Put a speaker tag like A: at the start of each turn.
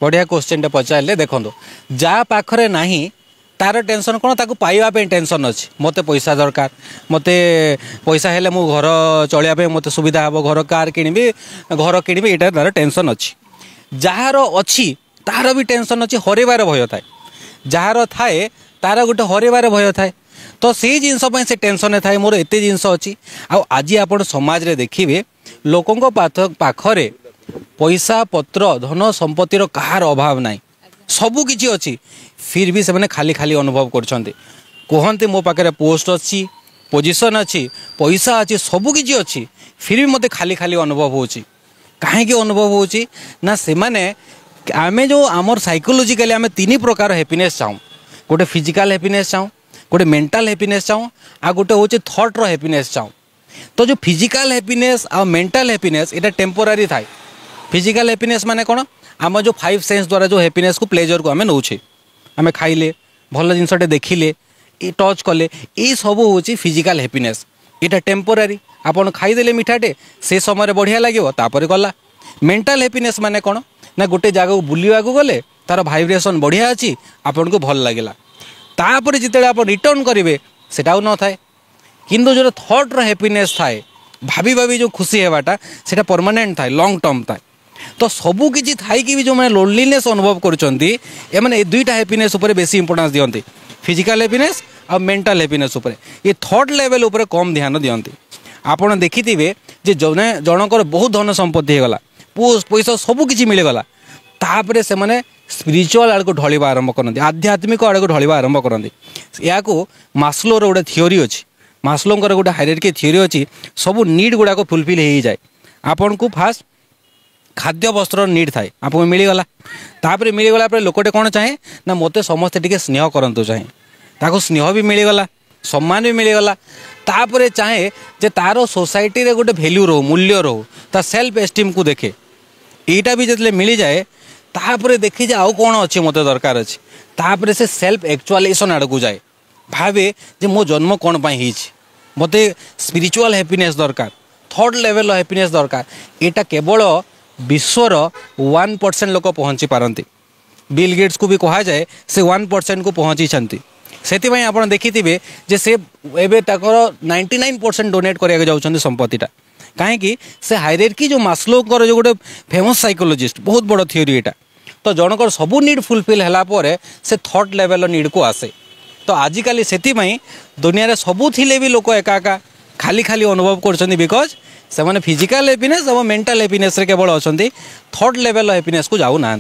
A: बढ़िया क्वेश्चन टे पचारे देखो जहाँ पाखरे नहीं तार टेंशन कौन ताको पाइबा पे टेंशन अच्छी मत पैसा दरकार मत पैसा हेले मु घर चलिया मत सुविधा हे घर कार किणबी घर किणबी यहाँ तार टेंशन अच्छी जार अच्छी तार भी टेंशन अच्छी हरबार भय थाए जार थाए तार गोटे हरबार भय थाए तो से जिनस से टेंशन थाए मोर एत जिनस अच्छी आज आप समाज रे देखिए लोकों पाखरे पैसा पत्र धन संपत्तिर कहार अभाव नहीं सबू किसी अच्छी फिर भी से खाली खाली अनुभव करते मो पाखे पोस्ट अच्छी पोजिशन अच्छी पैसा अच्छी सबू किसी अच्छी फिर भी मत खाली खाली अनुभव होची कहीं अनुभव होची ना से माने आमे जो आमर साइकोलॉजिकली आमे तीन प्रकार हैप्पीनेस चाहूँ गोटे फिजिकल हैप्पीनेस चाहूँ गोटे मेंटल हैप्पीनेस चाहूँ आ गोटे हूँ थॉट रो हैप्पीनेस चाहूँ तो जो फिजिकल हैप्पीनेस आ मेंटल हैप्पीनेस इटा टेम्पोरारी थाए फिजिकल हैप्पीनेस माने कौन आम जो 5 सेंस द्वारा जो हैप्पीनेस को प्लेजर को आम नौचे आम खाइले भल जिनसटे देखिले टच कले ये सब हूँ फिजिकल हैप्पीनेस इटा टेम्पोरारी आपन खाईदेले मिठाटे से समय बढ़िया लगे तापर गला मेंटल हैप्पीनेस माने कौन ना गोटे जगह को बुलवा गले तार भाइब्रेशन बढ़िया अच्छी आपन को भल लगे तापर जिते आप रिटर्न करेंगे सेटा न थाए किंतु जो थॉट रो हैप्पीनेस थाए भाभी भाभी जो खुशी होवाटा सेटा परमानेंट थाए लॉन्ग टर्म थाए तो सबू किसी थाई कि भी जो मैंने लोनलीनेस अनुभव कर दुईटा हैप्पीनेस उपर बेसी इंपोर्टेंस दियंती फिजिकल हैप्पीनेस और मेंटल हैप्पीनेस उपर ये थॉट लेवल उपर कम ध्यान दियंती आपड़ देखिथे जे जने जनकर बहुत धन संपत्ति होगला पैसा सबू किसी मिलगला तापर से माने स्पिरिचुअल आड़ को ढलिबा आरंभ करते आध्यात्मिक आड़ को ढलिबा आरंभ करते या मास्लोर गोटे थ्योरी अच्छी मास्लोंकर गोटे हायरार्की थ्योरी अच्छी सबू नीड गुड़ाक फुलफिल हो जाए आपन को फास्ट खाद्य वस्त्र नीड थाए आपको मिलगला तापर मिलगला लोकटे कौन चाहे ना मत समस्ते टिके स्नेह करंतु चाहे ताको स्नेह भी मिलगला सम्मान भी मिलगला तापर चाहे जे तार सोसाइटी रे गोटे वैल्यू रो मूल्य रो ता सेल्फ एस्टीम को देखे यहीटा भी जितने मिल जाए तापर देखी जे आउ कौन अच्छे मत दरकार अच्छे तापर से सेल्फ एक्चुअलाइजेशन आड़ को जाए भावे जे मो जन्म कौन पाई मत स्पिरिचुअल हैप्पीनेस दरकार थर्ड लेवल हैप्पीनेस दरकार यहाँ केवल विश्वर 1% लोक पहुँची पारती बिल गेट्स को भी कहा जाए से 1% को पहुँची से आप देखिथे जे से एबे 99% डोनेट करा जाऊँ संपत्तिटा कहीं से हायरार्की जो मास्लोकर जो गोटे फेमस साइकोलॉजिस्ट बहुत बड़ थ्योरी यहाँ तो जनकर सबू नीड फुलफिल है से थर्ड लेवल नीड को आसे तो आजिकल से दुनिया रे सबू थिले भी लोक एका खाली खाली अनुभव कर बिकज से फिजिकल हैप्पीनेस और मेंटल हैप्पीनेस रे केवल अच्छा थर्ड लेवल हैप्पीनेस को जाऊ ना।